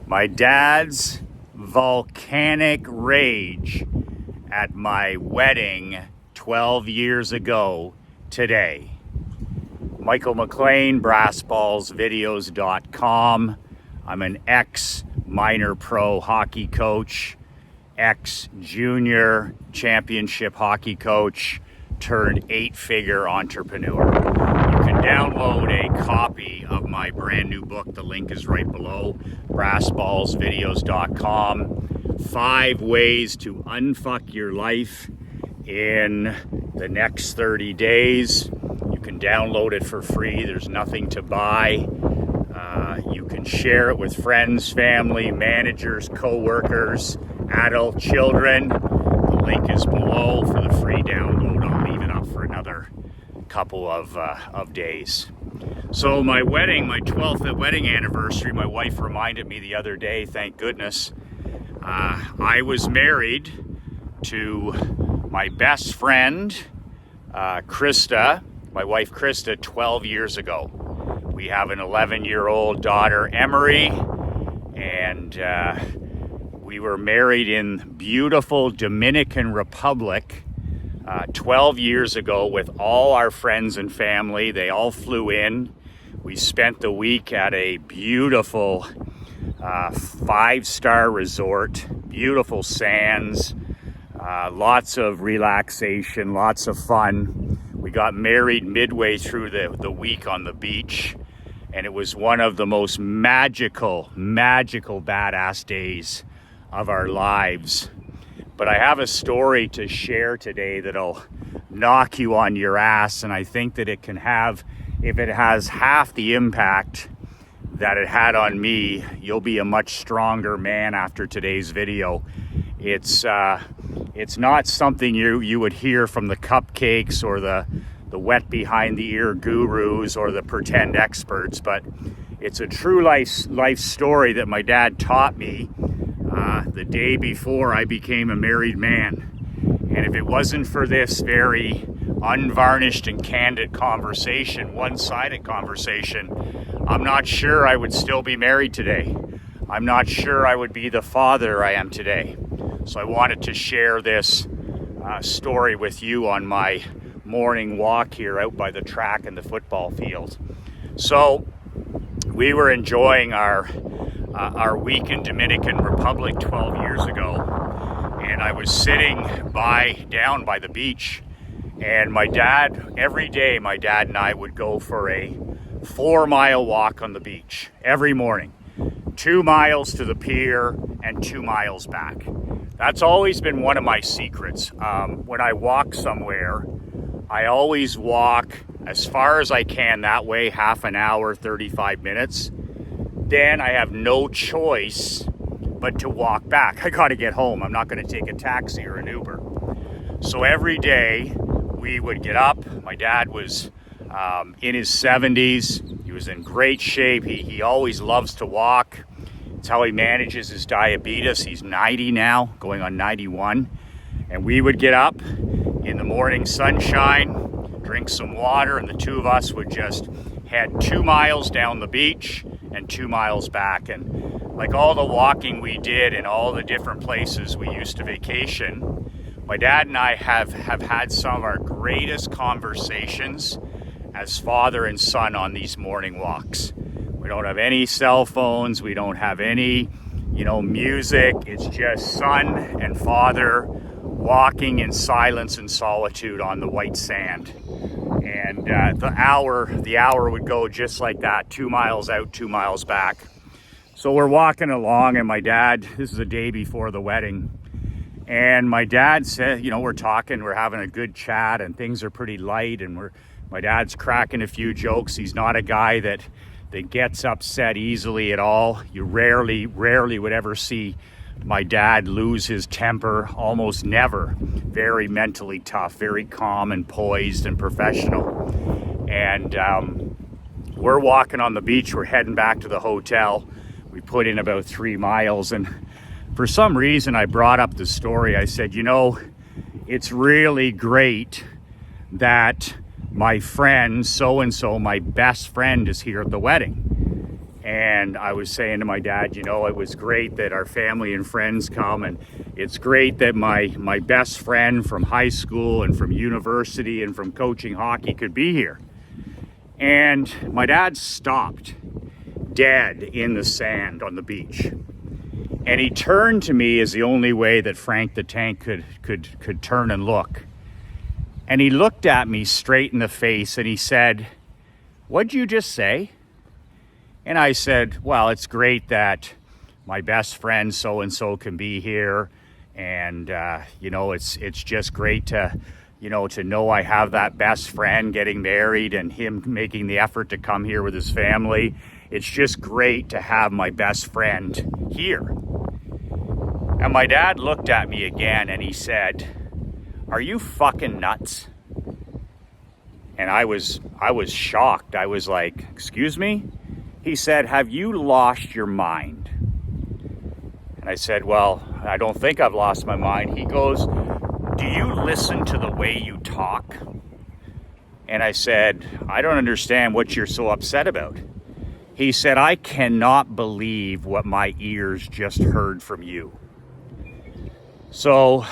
My dad's volcanic rage at my wedding 12 years ago today. Michael McLean, brassballsvideos.com. I'm an ex-minor pro hockey coach, ex-junior championship hockey coach, turned 8-figure entrepreneur. You can download a copy of my brand new book. The link is right below, brassballsvideos.com. 5 ways to unfuck your life in the next 30 days. You can download it for free. There's nothing to buy. You can share it with friends, family, managers, co-workers, adult children. The link is below for the free download. I'll leave it up for another couple of days. So my wedding, my 12th wedding anniversary, my wife reminded me the other day, thank goodness, I was married to my best friend, Krista, my wife Krista, 12 years ago. We have an 11-year-old daughter, Emery, and we were married in beautiful Dominican Republic 12 years ago with all our friends and family. They all flew in. We spent the week at a beautiful 5-star resort, beautiful sands, lots of relaxation, lots of fun. We got married midway through the week on the beach, and it was one of the most magical, badass days of our lives. But I have a story to share today that'll knock you on your ass, and I think that it can have, if it has half the impact that it had on me, you'll be a much stronger man after today's video. It's not something you would hear from the cupcakes or the wet behind the ear gurus or the pretend experts, but it's a true life story that my dad taught me the day before I became a married man. And if it wasn't for this very unvarnished and candid conversation, one-sided conversation, I'm not sure I would still be married today. I'm not sure I would be the father I am today. So I wanted to share this story with you on my morning walk here out by the track and the football field. So we were enjoying our week in Dominican Republic 12 years ago, and I was sitting down by the beach, and my dad, every day my dad and I would go for a 4-mile walk on the beach every morning. 2 miles to the pier and 2 miles back. That's always been one of my secrets. When I walk somewhere, I always walk as far as I can that way, half an hour, 35 minutes. Then I have no choice but to walk back. I gotta get home. I'm not gonna take a taxi or an Uber. So every day we would get up. My dad was in his 70s. He was in great shape. He always loves to walk. It's how he manages his diabetes. He's 90 now, going on 91. And we would get up in the morning sunshine, drink some water, and the two of us would just head 2 miles down the beach and 2 miles back. And like all the walking we did in all the different places we used to vacation, my dad and I have had some of our greatest conversations as father and son on these morning walks. We don't have any cell phones. We don't have any, music. It's just son and father walking in silence and solitude on the white sand. And the hour would go just like that, 2 miles out, 2 miles back. So we're walking along, and my dad, this is the day before the wedding, and my dad said, we're talking, we're having a good chat, and things are pretty light, and my dad's cracking a few jokes. He's not a guy that gets upset easily at all. You rarely would ever see my dad lose his temper, almost never. Very mentally tough, very calm and poised and professional. And we're walking on the beach, we're heading back to the hotel. We put in about 3 miles, and for some reason I brought up the story. I said, it's really great that my friend so-and-so, my best friend, is here at the wedding. And I was saying to my dad, you know, it was great that our family and friends come, and it's great that my best friend from high school and from university and from coaching hockey could be here. And my dad stopped dead in the sand on the beach. And he turned to me as the only way that Frank the Tank could turn and look. And he looked at me straight in the face and he said, "What'd you just say?" And I said, "Well, it's great that my best friend so-and-so can be here. And, you know, it's just great to, you know, to know I have that best friend getting married and him making the effort to come here with his family. It's just great to have my best friend here." And my dad looked at me again and he said, "Are you fucking nuts?" And I was shocked. I was like, "Excuse me?" He said, "Have you lost your mind?" And I said, "Well, I don't think I've lost my mind." He goes, "Do you listen to the way you talk?" And I said, "I don't understand what you're so upset about." He said, "I cannot believe what my ears just heard from you." So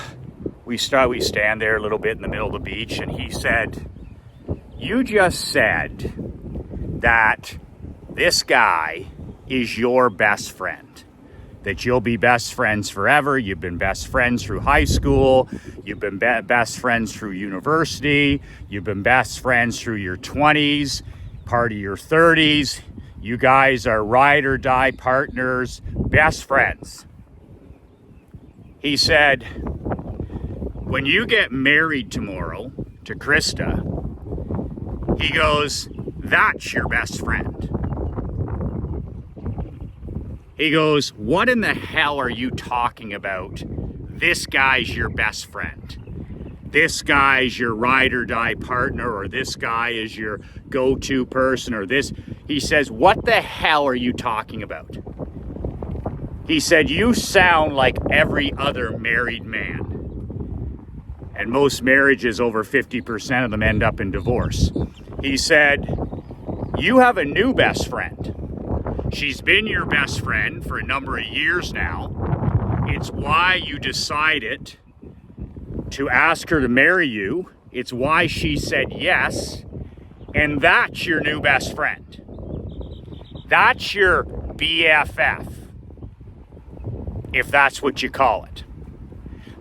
we stand there a little bit in the middle of the beach, and he said, "You just said that this guy is your best friend, that you'll be best friends forever. You've been best friends through high school. You've been best friends through university. You've been best friends through your 20s, part of your 30s. You guys are ride or die partners, best friends." He said, "When you get married tomorrow to Krista," he goes, "that's your best friend." He goes, "What in the hell are you talking about? This guy's your best friend. This guy's your ride or die partner, or this guy is your go-to person, or this." He says, "What the hell are you talking about?" He said, "You sound like every other married man." And most marriages, over 50% of them end up in divorce. He said, "You have a new best friend. She's been your best friend for a number of years now. It's why you decided to ask her to marry you. It's why she said yes. And that's your new best friend. That's your BFF, if that's what you call it.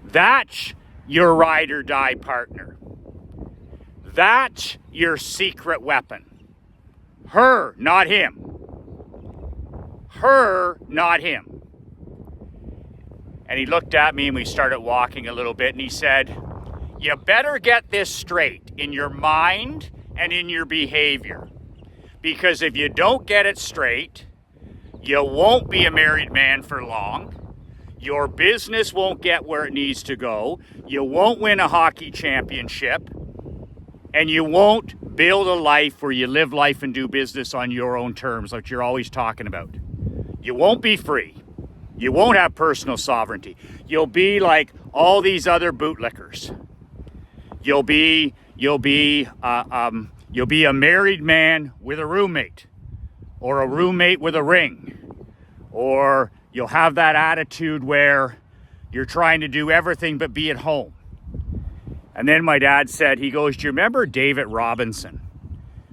That's your ride or die partner. That's your secret weapon. Her, not him. Her, not him." And he looked at me and we started walking a little bit and he said, "You better get this straight in your mind and in your behavior. Because if you don't get it straight, you won't be a married man for long. Your business won't get where it needs to go. You won't win a hockey championship. And you won't build a life where you live life and do business on your own terms, like you're always talking about. You won't be free. You won't have personal sovereignty. You'll be like all these other bootlickers. You'll be a married man with a roommate, or a roommate with a ring, or you'll have that attitude where you're trying to do everything but be at home." And then my dad said, he goes, "Do you remember David Robinson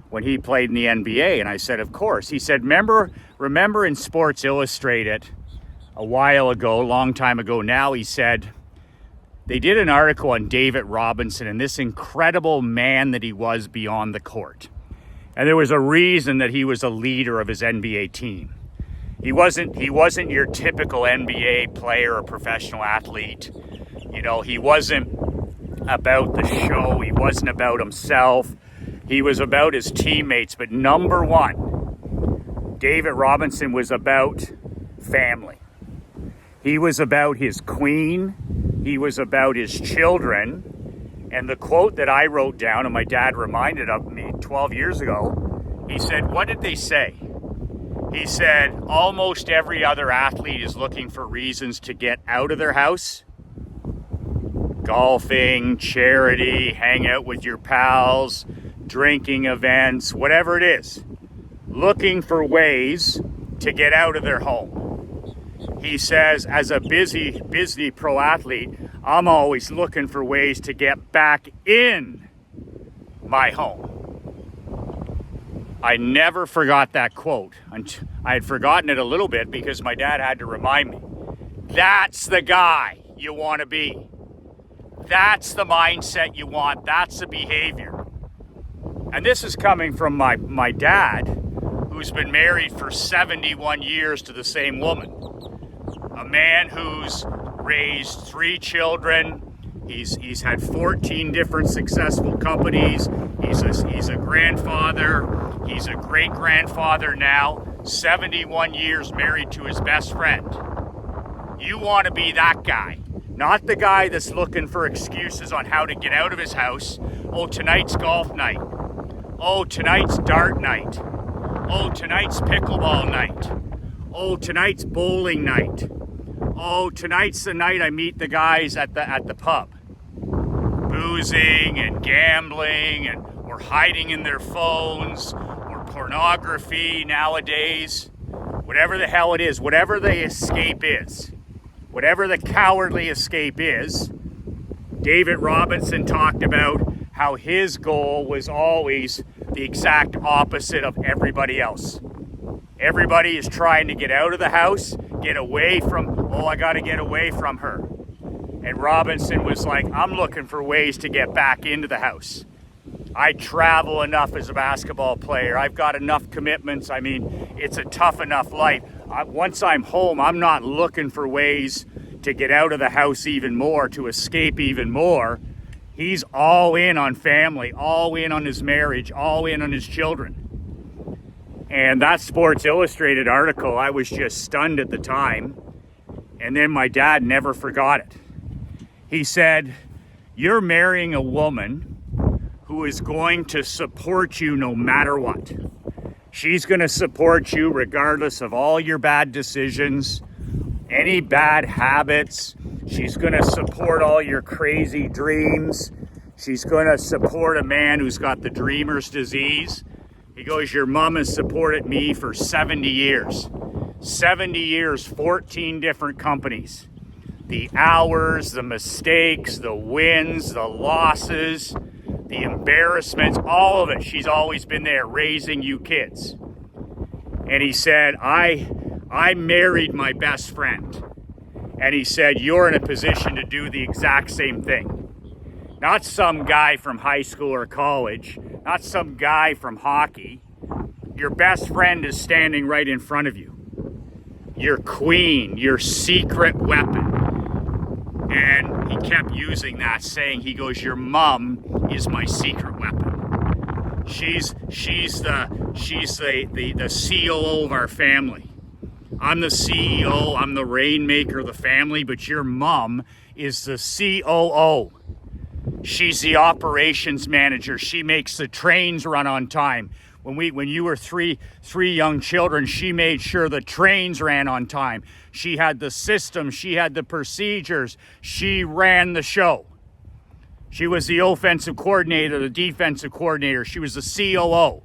when he played in the NBA?" And I said, "Of course." He said, remember in Sports Illustrated a while ago, a long time ago now, he said, they did an article on David Robinson and this incredible man that he was beyond the court. And there was a reason that he was a leader of his NBA team. He wasn't your typical NBA player or professional athlete. You know, he wasn't about the show. He wasn't about himself. He was about his teammates. But number one, David Robinson was about family. He was about his queen. He was about his children. And the quote that I wrote down, and my dad reminded of me 12 years ago, he said, "What did they say?" He said, "Almost every other athlete is looking for reasons to get out of their house. Golfing, charity, hang out with your pals, drinking events, whatever it is. Looking for ways to get out of their home. He says, as a busy pro athlete, I'm always looking for ways to get back in my home. I never forgot that quote. I had forgotten it a little bit because my dad had to remind me. That's the guy you want to be. That's the mindset you want. That's the behavior. And this is coming from my dad, who's been married for 71 years to the same woman. A man who's raised 3 children. He's had 14 different successful companies. He's a grandfather. He's a great-grandfather now. 71 years married to his best friend. You want to be that guy. Not the guy that's looking for excuses on how to get out of his house. Oh, tonight's golf night. Oh, tonight's dart night. Oh, tonight's pickleball night. Oh, tonight's bowling night. Oh, tonight's the night I meet the guys at the pub. Boozing and gambling or hiding in their phones or pornography nowadays. Whatever the hell it is, whatever the escape is, whatever the cowardly escape is, David Robinson talked about how his goal was always the exact opposite of everybody else. Everybody is trying to get out of the house, get away from, I got to get away from her. And Robinson was like, I'm looking for ways to get back into the house. I travel enough as a basketball player. I've got enough commitments. I mean, it's a tough enough life. Once I'm home, I'm not looking for ways to get out of the house even more, to escape even more. He's all in on family, all in on his marriage, all in on his children. And that Sports Illustrated article, I was just stunned at the time. And then my dad never forgot it. He said, you're marrying a woman who is going to support you no matter what. She's going to support you regardless of all your bad decisions, any bad habits. She's going to support all your crazy dreams. She's going to support a man who's got the dreamer's disease. He goes, your mom has supported me for 70 years. 70 years, 14 different companies. The hours, the mistakes, the wins, the losses, the embarrassments, all of it. She's always been there raising you kids. And he said, I married my best friend. And he said, you're in a position to do the exact same thing. Not some guy from high school or college, not some guy from hockey. Your best friend is standing right in front of you. Your queen, your secret weapon. And he kept using that, saying, he goes, your mom is my secret weapon. She's the COO of our family. I'm the CEO, I'm the rainmaker of the family, but your mom is the COO. She's the operations manager. She makes the trains run on time. When you were three young children, she made sure the trains ran on time. She had the system. She had the procedures. She ran the show. She was the offensive coordinator, the defensive coordinator. She was the COO.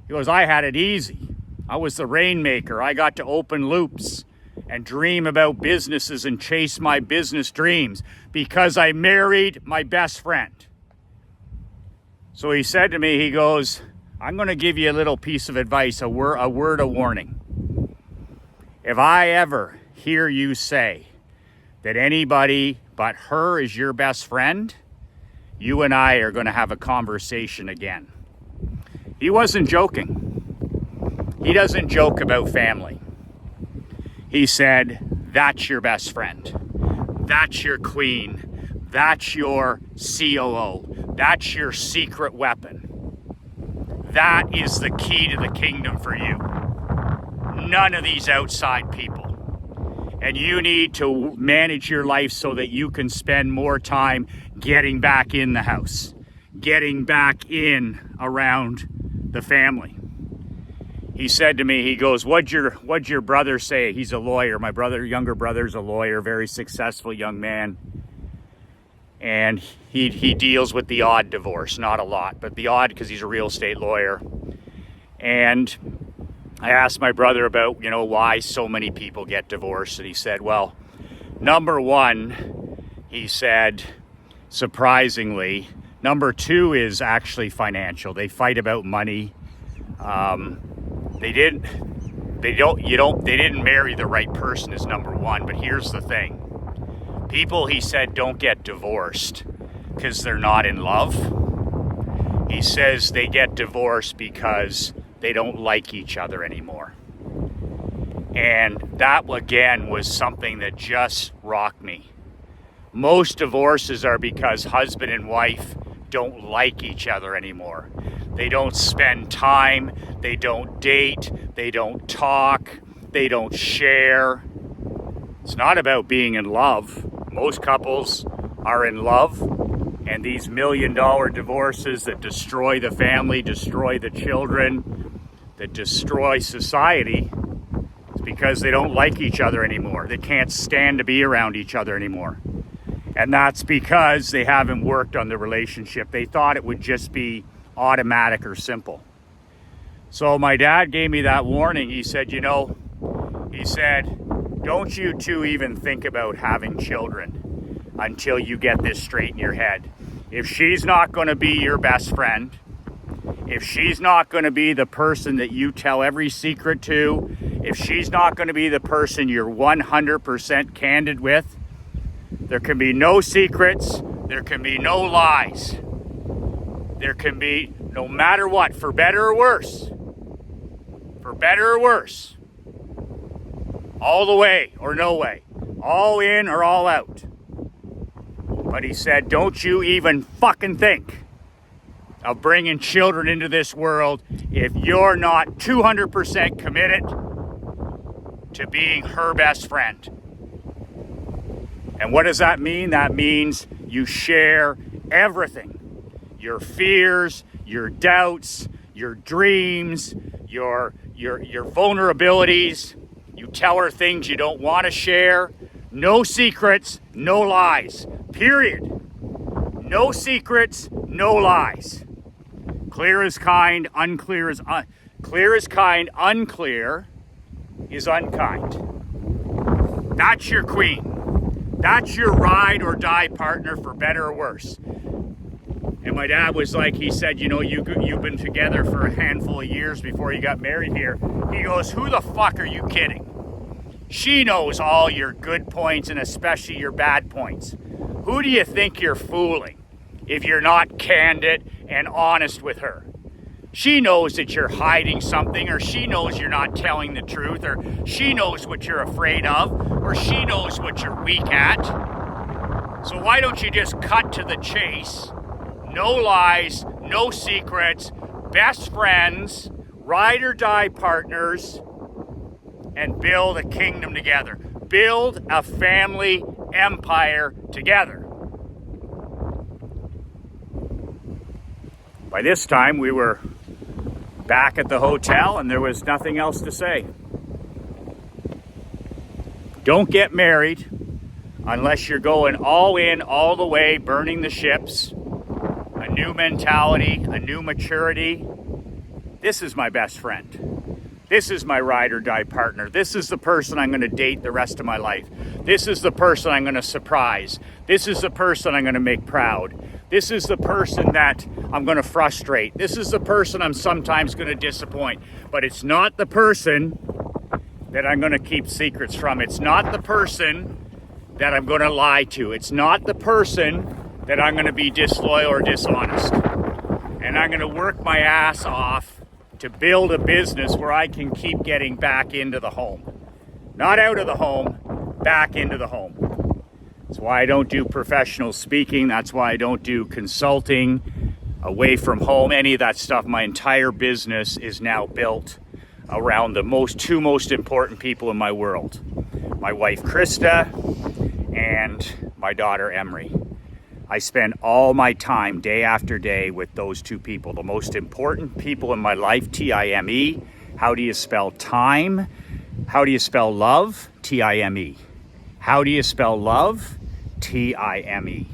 He goes, I had it easy. I was the rainmaker. I got to open loops and dream about businesses and chase my business dreams because I married my best friend. So he said to me, he goes, I'm going to give you a little piece of advice, a word of warning. If I ever hear you say that anybody but her is your best friend, you and I are going to have a conversation again. He wasn't joking. He doesn't joke about family. He said, that's your best friend. That's your queen. That's your COO. That's your secret weapon. That is the key to the kingdom for you. None of these outside people. And you need to manage your life so that you can spend more time getting back in the house, getting back in around the family. He said to me, he goes, what'd your brother say? He's a lawyer. My younger brother's a lawyer, very successful young man. And he deals with the odd divorce, not a lot, but the odd because he's a real estate lawyer. And I asked my brother about, why so many people get divorced. And he said, well, number one, he said, surprisingly, number two is actually financial. They fight about money. They didn't marry the right person is number one. But here's the thing. People, he said, don't get divorced because they're not in love. He says they get divorced because they don't like each other anymore. And that, again, was something that just rocked me. Most divorces are because husband and wife don't like each other anymore. They don't spend time, they don't date, they don't talk, they don't share. It's not about being in love. Most couples are in love, and these $1 million divorces that destroy the family, destroy the children, that destroy society, it's because they don't like each other anymore. They can't stand to be around each other anymore. And that's because they haven't worked on the relationship. They thought it would just be automatic or simple. So my dad gave me that warning. He said, don't you two even think about having children until you get this straight in your head. If she's not going to be your best friend, if she's not going to be the person that you tell every secret to, if she's not going to be the person you're 100% candid with, there can be no secrets, there can be no lies. There can be, no matter what, for better or worse, all the way or no way, all in or all out. But he said, don't you even fucking think of bringing children into this world if you're not 200% committed to being her best friend. And what does that mean? That means you share everything. Your fears, your doubts, your dreams, your vulnerabilities. You tell her things you don't want to share. No secrets, no lies. Period. No secrets, no lies. Clear is kind, unclear is clear is kind, unclear is unkind. That's your queen. That's your ride or die partner for better or worse. And my dad was like, he said, you've been together for a handful of years before you got married here. He goes, who the fuck are you kidding? She knows all your good points and especially your bad points. Who do you think you're fooling if you're not candid and honest with her? She knows that you're hiding something, or she knows you're not telling the truth, or she knows what you're afraid of, or she knows what you're weak at. So why don't you just cut to the chase? No lies, no secrets, best friends, ride or die partners, and build a kingdom together. Build a family empire together. By this time, we were back at the hotel and there was nothing else to say. Don't get married unless you're going all in, all the way, burning the ships. A new mentality, a new maturity. This is my best friend. This is my ride or die partner. This is the person I'm going to date the rest of my life. This is the person I'm going to surprise. This is the person I'm going to make proud. This is the person that I'm going to frustrate. This is the person I'm sometimes going to disappoint. But it's not the person that I'm going to keep secrets from. It's not the person that I'm going to lie to. It's not the person that I'm going to be disloyal or dishonest. And I'm going to work my ass off to build a business where I can keep getting back into the home. Not out of the home, back into the home. That's why I don't do professional speaking. That's why I don't do consulting, away from home, any of that stuff. My entire business is now built around the two most important people in my world. My wife, Krista, and my daughter, Emery. I spend all my time, day after day, with those two people, the most important people in my life, T-I-M-E. How do you spell time? How do you spell love? T-I-M-E. How do you spell love? T-I-M-E.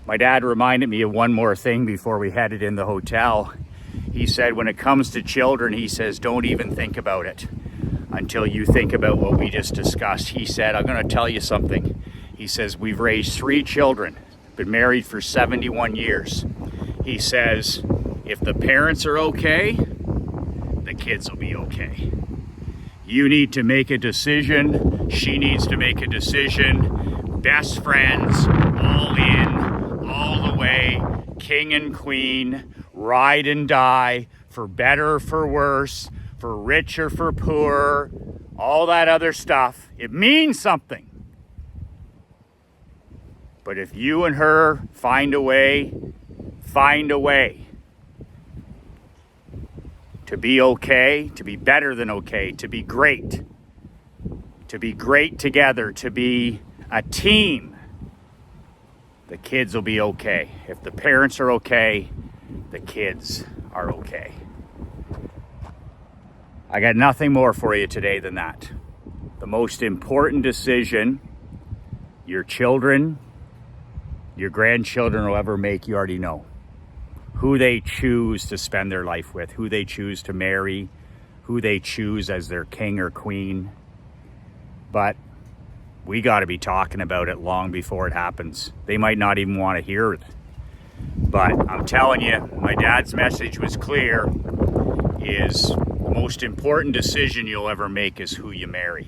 My dad reminded me of one more thing before we headed in the hotel. He said, when it comes to children, he says, don't even think about it until you think about what we just discussed. He said, I'm going to tell you something. He says, we've raised 3 children, been married for 71 years. He says, if the parents are okay, the kids will be okay. You need to make a decision. She needs to make a decision. Best friends, all in, all the way, king and queen, ride and die, for better or for worse, for rich or for poor, all that other stuff. It means something. But if you and her find a way to be okay, to be better than okay, to be great together, to be a team, the kids will be okay. If the parents are okay, the kids are okay. I got nothing more for you today than that. The most important decision your children, your grandchildren will ever make, you already know. Who they choose to spend their life with, who they choose to marry, who they choose as their king or queen. But we got to be talking about it long before it happens. They might not even want to hear it. But I'm telling you, my dad's message was clear, is the most important decision you'll ever make is who you marry.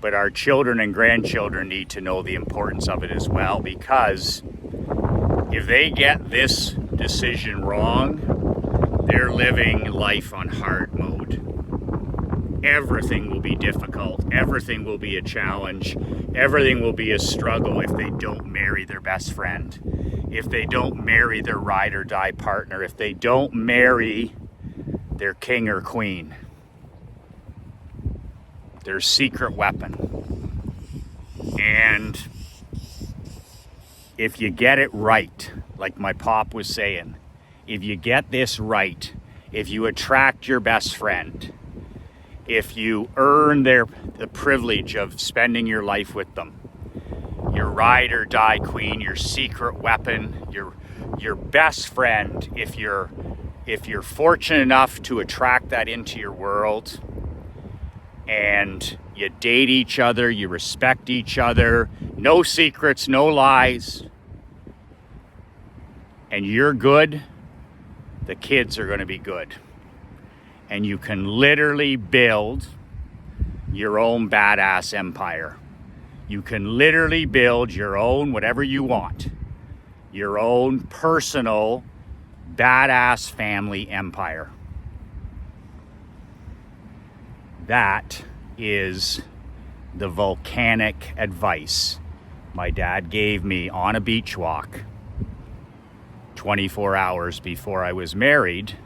But our children and grandchildren need to know the importance of it as well, because if they get this decision wrong, they're living life on hard mode. Everything will be difficult. Everything will be a challenge. Everything will be a struggle if they don't marry their best friend, if they don't marry their ride or die partner, if they don't marry their king or queen, their secret weapon. And if you get it right, like my pop was saying, if you get this right, if you attract your best friend, if you earn the privilege of spending your life with them, your ride or die queen, your secret weapon, your best friend, if you're fortunate enough to attract that into your world, and you date each other, you respect each other, no secrets, no lies, and you're good, the kids are going to be good. And you can literally build your own badass empire. You can literally build your own whatever you want, your own personal badass family empire. That is the volcanic advice my dad gave me on a beach walk 24 hours before I was married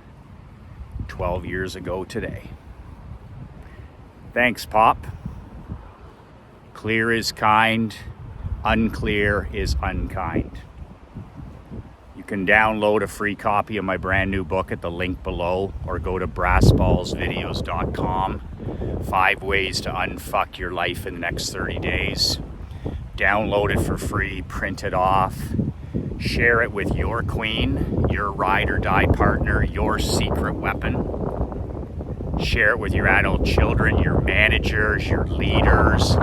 12 years ago today. Thanks, Pop. Clear is kind, unclear is unkind. You can download a free copy of my brand new book at the link below, or go to brassballsvideos.com. 5 ways to unfuck your life in the next 30 days. Download it for free, print it off, share it with your queen, your ride or die partner, your secret weapon. Share it with your adult children, your managers, your leaders,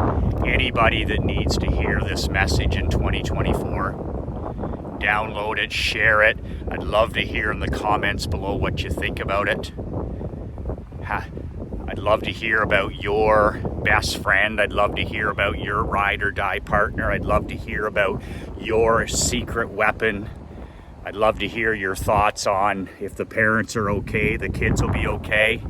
anybody that needs to hear this message in 2024. Download it, share it. I'd love to hear in the comments below what you think about it. I'd love to hear about your best friend. I'd love to hear about your ride or die partner. I'd love to hear about your secret weapon. I'd love to hear your thoughts on if the parents are okay, the kids will be okay.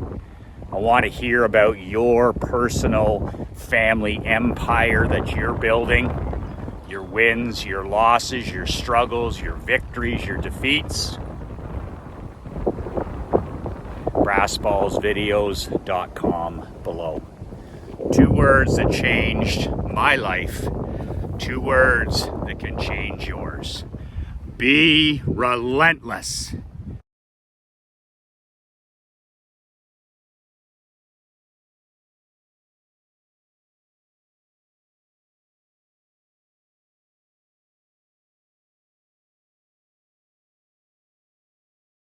I want to hear about your personal family empire that you're building. Your wins, your losses, your struggles, your victories, your defeats. brassballsvideos.com below. 2 words that changed my life. 2 words that can change yours. Be relentless.